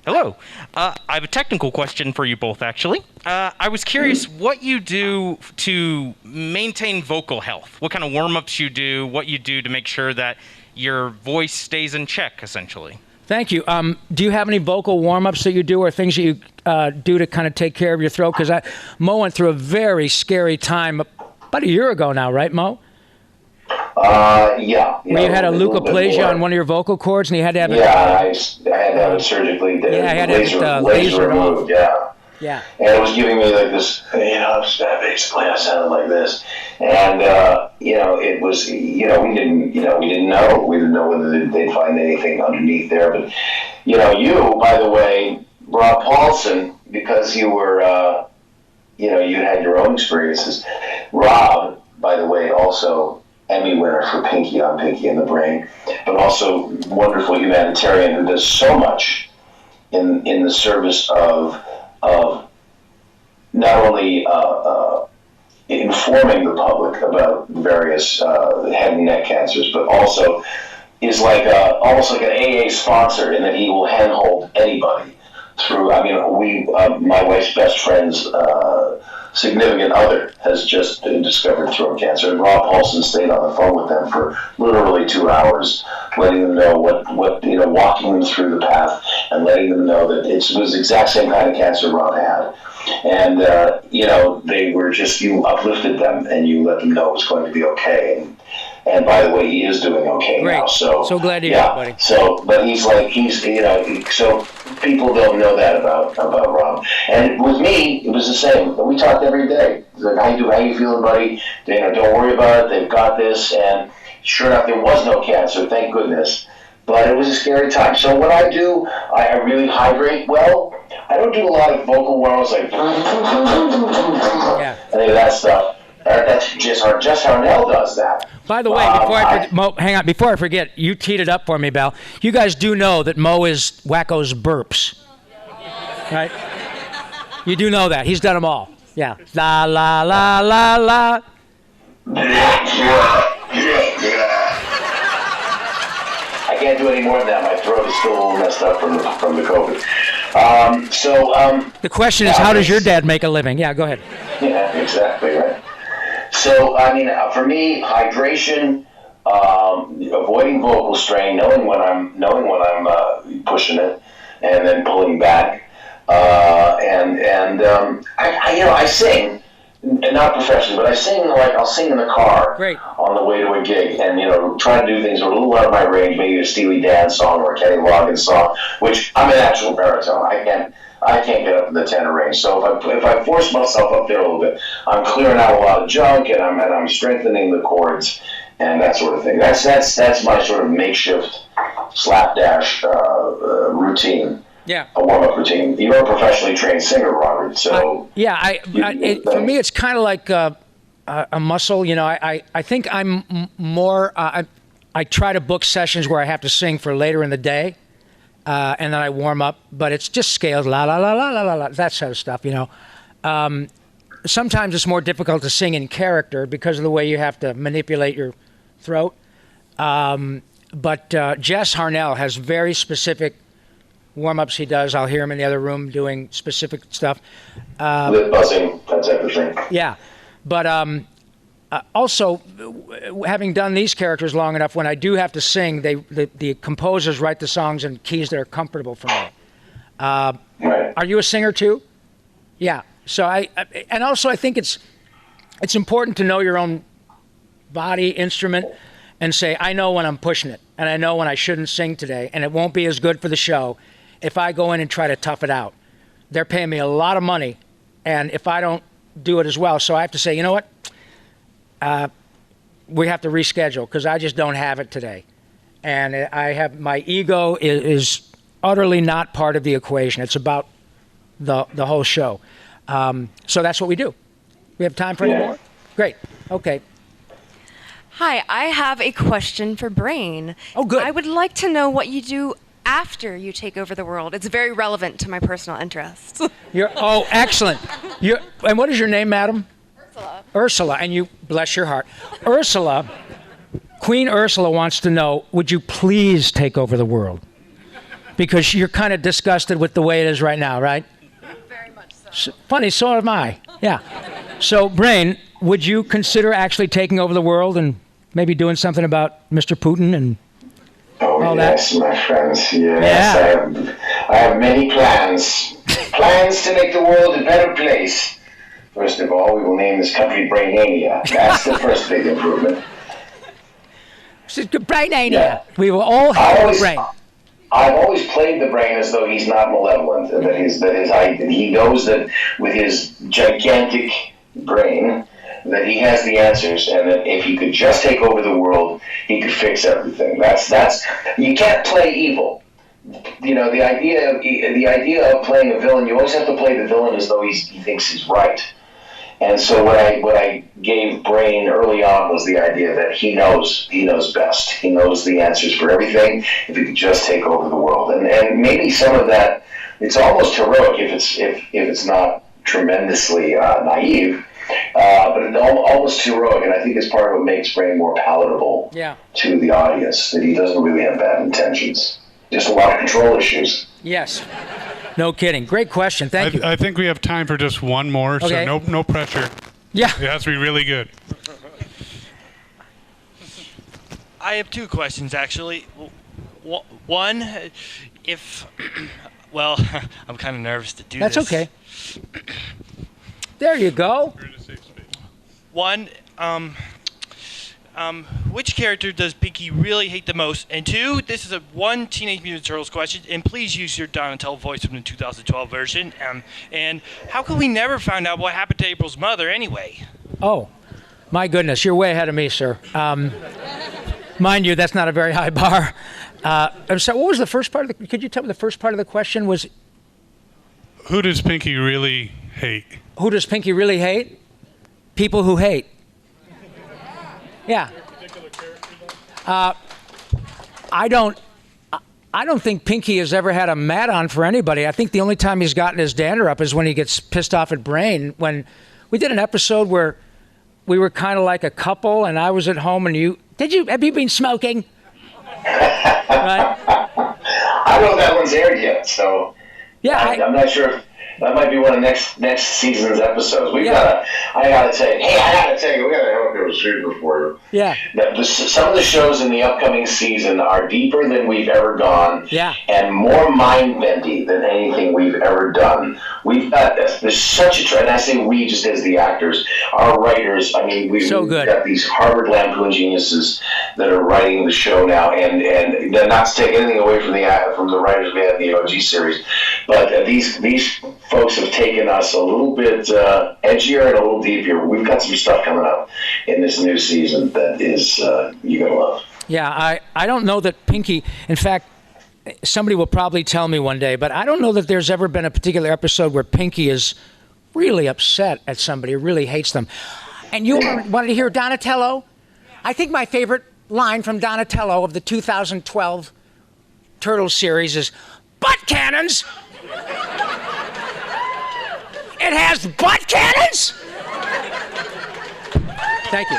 Hello. I have a technical question for you both, actually. I was curious what you do to maintain vocal health. What kind of warm-ups you do, what you do to make sure that your voice stays in check, essentially. Thank you. Do you have any vocal warm-ups that you do or things that you do to kind of take care of your throat? Because Mo went through a very scary time about a year ago now, right, Mo? Yeah. Where you had a leukoplasia on one of your vocal cords, and you had to have I had to have it surgically laser removed. Yeah. And it was giving me like this, basically I sounded like this. And, it was, we didn't know. We didn't know whether they'd find anything underneath there. But, you, by the way, Rob Paulsen, because you were, you had your own experiences. Rob, by the way, also Emmy winner for Pinky on Pinky and the Brain, but also wonderful humanitarian who does so much in the service of not only informing the public about various head and neck cancers, but also is like almost like an AA sponsor in that he will handhold anybody through. My wife's best friend's significant other has just discovered throat cancer, and Rob Paulsen stayed on the phone with them for literally 2 hours, letting them know what walking them through the path and letting them know that it was the exact same kind of cancer Rob had. And, they were just, you uplifted them and you let them know it was going to be okay. And by the way, he is doing okay now. So glad to hear it, buddy. So, but so people don't know that about Rob. And with me, it was the same. We talked every day. Like, how you feeling, buddy? Don't worry about it. They've got this. And sure enough, there was no cancer, thank goodness. But it was a scary time. So what I do, I really hydrate well. I don't do a lot of vocal warm-ups like any of that stuff. That's just how Nell does that. By the way, before I forget, you teed it up for me, Bal. You guys do know that Mo is Wacko's burps, right? You do know that. He's done them all. Yeah. La, la, la, la, la. I can't do any more than that. My throat is still a little messed up from the COVID. The question is, how does your dad make a living? Yeah, go ahead. Yeah, exactly, right. So, for me, hydration, avoiding vocal strain, knowing when I'm pushing it, and then pulling back, I sing, not professionally, but I sing I'll sing in the car on the way to a gig, and try to do things that are a little out of my range, maybe a Steely Dan song or a Kenny Loggins song, which I'm an actual baritone. I can't get up in the tenor range. So if I force myself up there a little bit, I'm clearing out a lot of junk, and I'm strengthening the chords and that sort of thing. That's my sort of makeshift slapdash routine. Yeah. A warm-up routine. You're a professionally trained singer, Robert, so... For me, it's kind of like a muscle. You know, I think I'm more... I try to book sessions where I have to sing for later in the day, and then I warm up, but it's just scales, la, la, la, la, la, la, la, that sort of stuff, you know. Sometimes it's more difficult to sing in character because of the way you have to manipulate your throat. But Jess Harnell has very specific warm-ups he does. I'll hear him in the other room doing specific stuff. Lip buzzing, that type of thing. Yeah. But also, having done these characters long enough, when I do have to sing, the composers write the songs in keys that are comfortable for me. Are you a singer too? Yeah. So I think it's important to know your own body instrument and say, I know when I'm pushing it, and I know when I shouldn't sing today, and it won't be as good for the show if I go in and try to tough it out. They're paying me a lot of money, and if I don't do it as well, so I have to say, you know what? We have to reschedule because I just don't have it today. And my ego is utterly not part of the equation. It's about the whole show. So that's what we do. We have time for any more? Great. Okay. Hi, I have a question for Brain. Oh, good. I would like to know what you do after you take over the world. It's very relevant to my personal interests. Excellent. And what is your name, madam? Ursula, and you, bless your heart. Ursula, Queen Ursula wants to know, would you please take over the world? Because you're kind of disgusted with the way it is right now, right? Very much so. Funny, so am I. Yeah. So, Brain, would you consider actually taking over the world and maybe doing something about Mr. Putin and all yes, that? My friends, yes. I have many plans. Plans to make the world a better place. First of all, we will name this country Brainania. That's the first big improvement. Brainania. Yeah. We will all have a brain. I've always played the brain as though he's not malevolent, and he knows that with his gigantic brain that he has the answers, and that if he could just take over the world, he could fix everything. That's you can't play evil. You know, the idea of playing a villain, you always have to play the villain as though he thinks he's right. And so what I gave Brain early on was the idea that he knows best. He knows the answers for everything. If he could just take over the world, and maybe some of that, it's almost heroic if it's not tremendously naive, but it's almost heroic. And I think it's part of what makes Brain more palatable to the audience. That he doesn't really have bad intentions. Just a lot of control issues. Yes. No kidding. Great question. Thank you. I think we have time for just one more, okay. So no pressure. Yeah. It has to be really good. I have two questions, actually. One, well, I'm kind of nervous to do this. That's okay. There you go. One, which character does Pinky really hate the most? And two, this is one Teenage Mutant Ninja Turtles question, and please use your Donatello voice from the 2012 version. And how come we never found out what happened to April's mother anyway? Oh, my goodness, you're way ahead of me, sir. Mind you, that's not a very high bar. So what was the first part of the, could you tell me the first part of the question was? Who does Pinky really hate? Who does Pinky really hate? People who hate. Yeah. I don't think Pinky has ever had a mat on for anybody. I think the only time he's gotten his dander up is when he gets pissed off at Brain. When we did an episode where we were kind of like a couple, and I was at home, and have you been smoking? Right? I don't know if that one's aired yet, so yeah, I'm not sure if that might be one of next season's episodes. I gotta tell you, we gotta have a super for you. Yeah. Some of the shows in the upcoming season are deeper than we've ever gone. Yeah. And more mind-bendy than anything we've ever done. We've got there's such a trend. I say we just as the actors, our writers. I mean, we've got these Harvard Lampoon geniuses that are writing the show now, and not to take anything away from the writers we had in the OG series, but these folks have taken us a little bit edgier and a little deeper. We've got some stuff coming up in this new season that is you're gonna love. Yeah, I don't know that Pinky, in fact, somebody will probably tell me one day, but I don't know that there's ever been a particular episode where Pinky is really upset at somebody, really hates them. And you wanted to hear Donatello? I think my favorite line from Donatello of the 2012 Turtles series is, butt cannons! It has butt cannons? Thank you.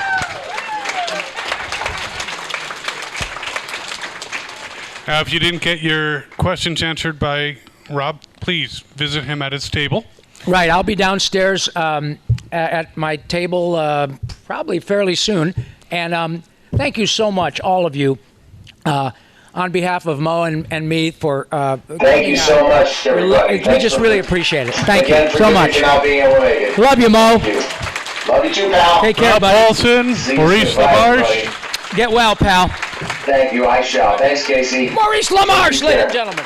If you didn't get your questions answered by Rob, please visit him at his table. Right, I'll be downstairs at my table probably fairly soon. And thank you so much, all of you, on behalf of Mo and me for thank you so much, everybody. We just really appreciate it. Thank again you so much. Not being able to make it. Love you, Mo. Thank you. Love you too, pal. Take care, Rob buddy. Paulsen, Maurice LaMarche. Get well, pal. Thank you, I shall. Thanks, Casey. Maurice LaMarche, ladies and gentlemen.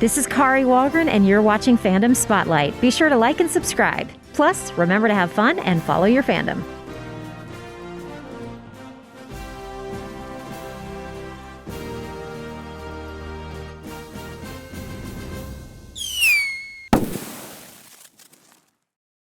This is Kari Walgren, and you're watching Fandom Spotlight. Be sure to like and subscribe. Plus, remember to have fun and follow your fandom.